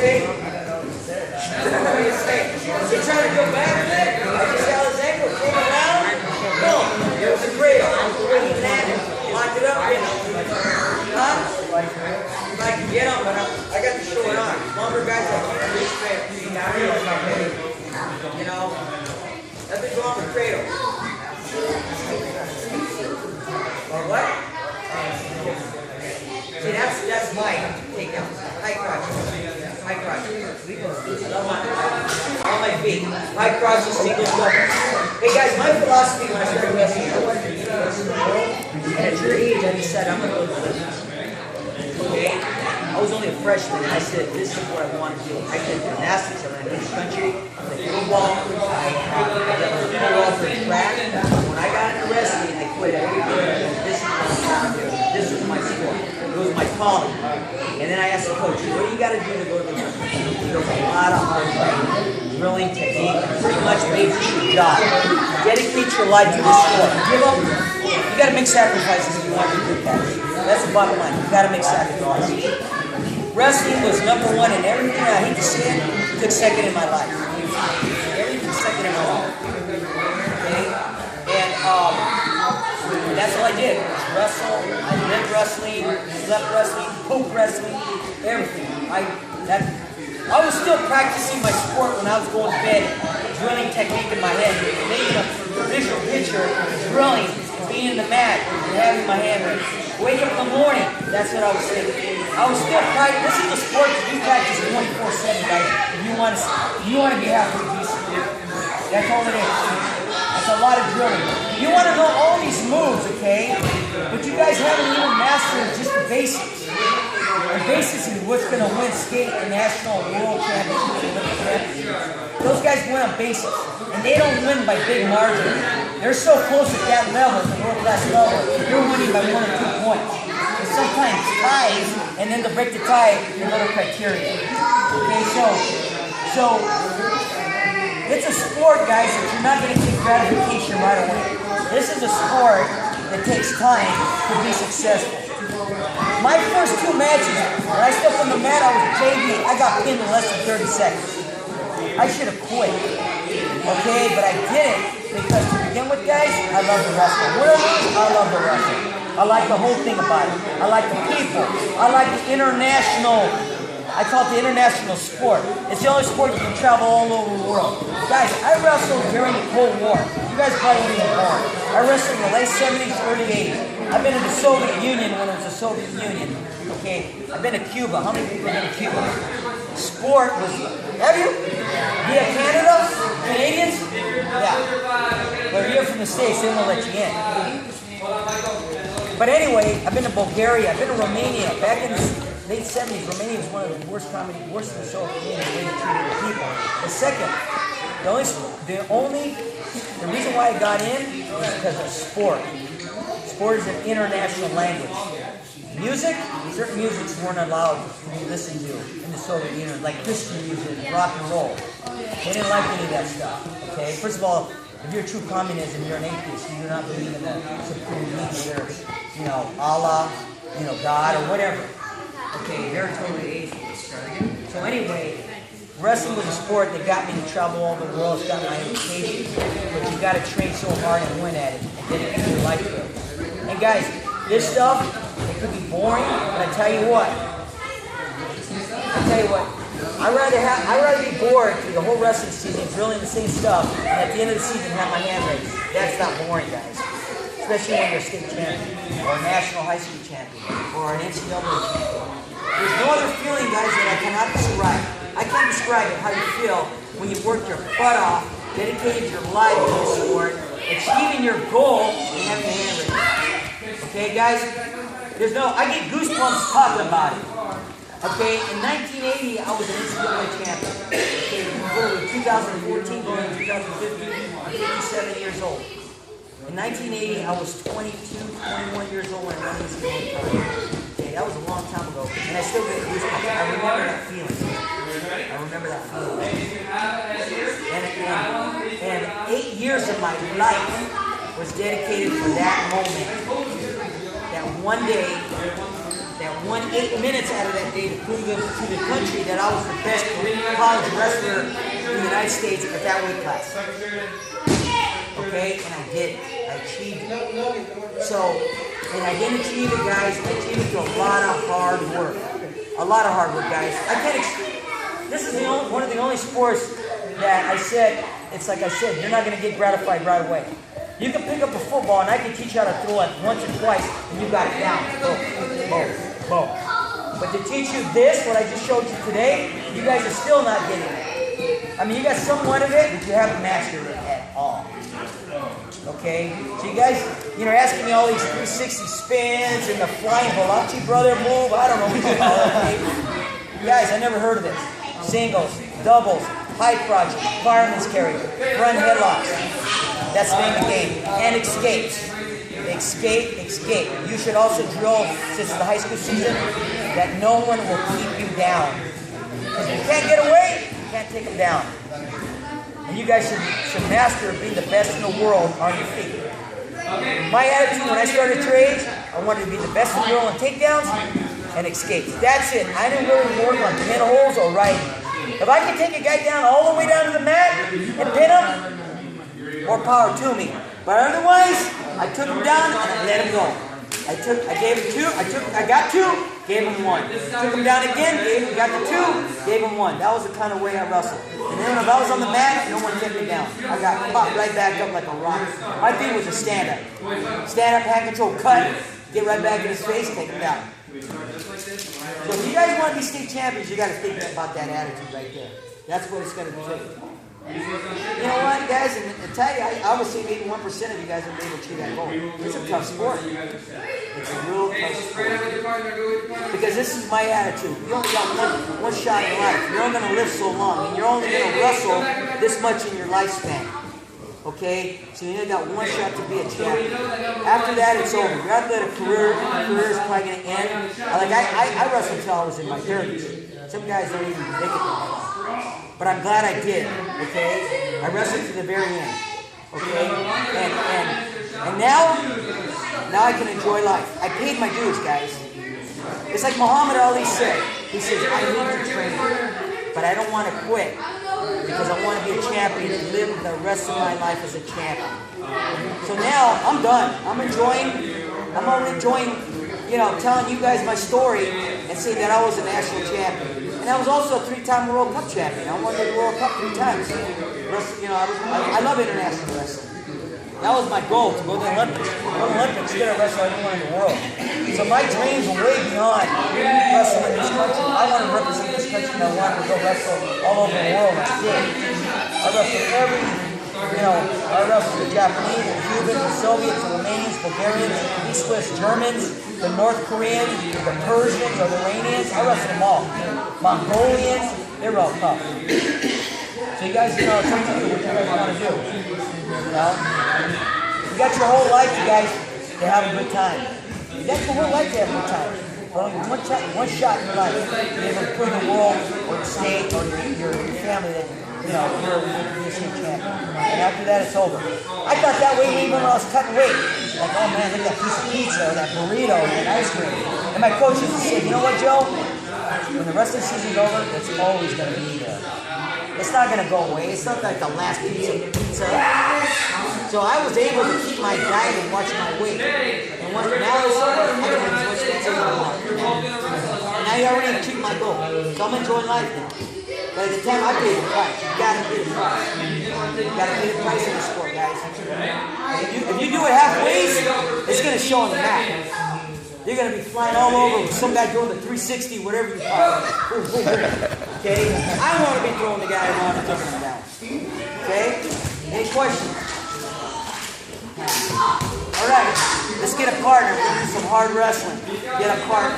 Okay? What do you say? He's trying to go back there. I just held his ankle, came around. Boom. It was a cradle. I was the way he landed. Locked it up. Huh? I can get him, but I got the short arm. Longer guys like you can reach fair. You know? That's a longer cradle. Or what? See, that's my takedown. High crotch. High crotch. On my feet. High crotches, singles, doubles. Hey guys, my philosophy when I started wrestling, I wanted to be the best in the world. And at your age, I decided I'm going to go to the business. Okay? I was only a freshman, and I said, this is what I want to do. I did gymnastics, I ran in the country, I played football, I did football for track. When I got into wrestling, I quit everything. This is what I want to do. This was my sport. It was my calling. And then I asked the coach, what do you got to do to go to the wrestling? He goes, a lot of hard training, drilling technique, pretty much made this your job. Dedicate your life to this sport. Give up. You got to make sacrifices if you want to do good catch. That's the bottom line. You got to make sacrifices. Wrestling was number one in everything. I hate to say it, took second in my life. Everything second in my life. Okay? And that's all I did. Wrestle. I lived wrestling, slept wrestling, cooked wrestling, everything. I was still practicing my sport when I was going to bed, drilling technique in my head, making a visual picture, drilling, being in the mat, and having my hand raised. Wake up in the morning, that's what I was thinking. I was still practicing. This is a sport that you practice 24/7, guys. If you want to be halfway decent. That's all it is. That's a lot of drilling. You want to know all these moves, okay? But you guys haven't even mastered just the basics. The basics is what's going to win skate and national world championships and Olympic championships. Those guys win on basics. And they don't win by big margins. They're so close at that level, the world-class level, they're winning by 1 or 2 points. And sometimes ties, and then to break the tie, another criteria. Okay, so it's a sport, guys, that you're not going to get gratification right away. This is a sport that takes time to be successful. My first 2 matches, when I stepped on the mat, I was a JV. I got pinned in less than 30 seconds. I should have quit. Okay, but I didn't because to begin with, guys, I love the wrestling. What I love the wrestling. I like the whole thing about it. I like the people. I like the international. I call it the international sport. It's the only sport you can travel all over the world. Guys, I wrestled during the Cold War. You guys probably weren't even born. I wrestled in the late 70s, early 80s. I've been to the Soviet Union when it was the Soviet Union. Okay, I've been to Cuba. How many people have been to Cuba? Sport was. Have you? Via Canada? Canadians? Yeah. But if you're from the States, they won't let you in. But anyway, I've been to Bulgaria. I've been to Romania. Back in the late 70s, Romania was one of the worst than the Soviet Union, the way they treated the people. The second, the reason why I got in is because of sport. Sport is an international language. Music, certain musics weren't allowed to be listened to in the Soviet Union, like Christian music, rock and roll. They didn't like any of that stuff. Okay, first of all, if you're a true communism, you're an atheist. You do not believe in the supreme leader, Allah, God or whatever. Okay, they're totally atheist. So anyway, wrestling was a sport that got me to travel all over the world. It's got my education, but you got to train so hard and win at it, and dedicate your life to it. And guys, this stuff, it could be boring, but I tell you what. I'd rather be bored through the whole wrestling season, drilling the same stuff, and at the end of the season have my hand raised. That's not boring, guys. Especially when you're a state champion, or a national high school champion, or an NCAA champion. There's no other feeling, guys, that I cannot describe. I can't describe it, how you feel when you work your butt off, dedicated your life to the sport, achieving your goal, and having your hand raised. Okay, guys? I get goosebumps talking about it. Okay, in 1980, I was an NCAA champion. Okay, going to 2014, going to 2015, I'm 57 years old. In 1980, I was 22, 21 years old when I won the NCAA tournament. Okay, that was a long time ago, and I still get goosebumps. I remember that feeling. And 8 years of my life was dedicated for that moment. That one won 8 minutes out of that day to prove to the country that I was the best college wrestler in the United States at that weight class. Okay, and I did it. I achieved it. So, and I didn't achieve it, guys. I achieved it through a lot of hard work. A lot of hard work, guys. This is one of the only sports that I said, it's like I said, you're not going to get gratified right away. You can pick up a football and I can teach you how to throw it once or twice and you got it down. Boom, boom, boom. But to teach you this, what I just showed you today, you guys are still not getting it. I mean, you got somewhat of it, but you haven't mastered it at all. Okay? So you guys, you're asking me all these 360 spins and the flying Holachi brother move. I don't know what you call it. Okay? Guys, I never heard of this. Singles, doubles, high crotch, fireman's carry, front headlocks. That's the name of the game. And escapes. Escape, escape. You should also drill, since it's the high school season, that no one will keep you down. Because if you can't get away, you can't take them down. And you guys should master being the best in the world on your feet. My attitude when I started at your age, I wanted to be the best in the world on takedowns and escapes. That's it. I didn't really work on pinholes or riding. If I could take a guy down all the way down to the mat and pin him, more power to me. But otherwise, I took him down and I let him go. I gave him two. I got two, gave him one. Took him down again, got the two, gave him one. That was the kind of way I wrestled. And then if I was on the mat, no one kept me down. I got popped right back up like a rock. My thing was a stand-up. Stand-up, hand control, cut, get right back in his face, take him down. So if you guys want to be state champions, you got to think about that attitude right there. That's what it's going to take. You know what, guys? And I tell you, I would say maybe 1% of you guys will be able to achieve that goal. It's a tough sport. It's a real tough sport. Because this is my attitude. You only got one shot in life. You're only going to live so long. And you're only going to wrestle this much in your lifespan. Okay? So you only got one shot to be a champion. After that, it's over. Your athletic career is probably going to end. I wrestled until I was in my 30s. Some guys don't even make it. But I'm glad I did, okay? I wrestled to the very end, okay? And now I can enjoy life. I paid my dues, guys. It's like Muhammad Ali said. He says, I need to train, but I don't want to quit because I want to be a champion and live the rest of my life as a champion. So now I'm done. I'm only enjoying, telling you guys my story and saying that I was a national champion. And I was also a 3-time World Cup champion. I won the World Cup 3 times. I love international wrestling. That was my goal, to go to the Olympics. Go to the Olympics, get to wrestle everyone in the world. So my dreams were way beyond wrestling in this country. I wanted to represent this country and I wanted to go wrestle all over the world. I did. I wrestled I wrestled the Japanese, the Cubans, the Soviets, the Romanians, Bulgarians, the Swiss Germans, the North Koreans, the Persians, or the Iranians. I wrestled them all. Mongolians, they were all tough. So you guys, it's up to you what you guys want to do. You got your whole life, you guys, to have a good time. You got your whole life to have a good time. Well, one shot in your life, you're able to prove the world or the state or your family that you're a state champion. And after that, it's over. I thought that way even when I was cutting weight. Like, oh man, look at that piece of pizza or that burrito or that ice cream. And my coach used to say, you know what, Joe? When the rest of the season's over, it's always going to be there. It's not going to go away. It's not like the last piece of pizza. So I was able to keep my diet and watch my weight. And now it's over, I can have as much pizza as I want. And I already achieved my goal. So I'm enjoying life now. But at the time, I paid the price. You gotta pay the price. You gotta pay the price in the sport, guys. If you do it halfway, it's gonna show on the map. You're gonna be flying all over with some guy doing the 360, whatever you call it. Okay? I want to be throwing the guy around and taking him down. Okay? Any questions? All right. Let's get a partner. We're gonna do some hard wrestling. Get a partner.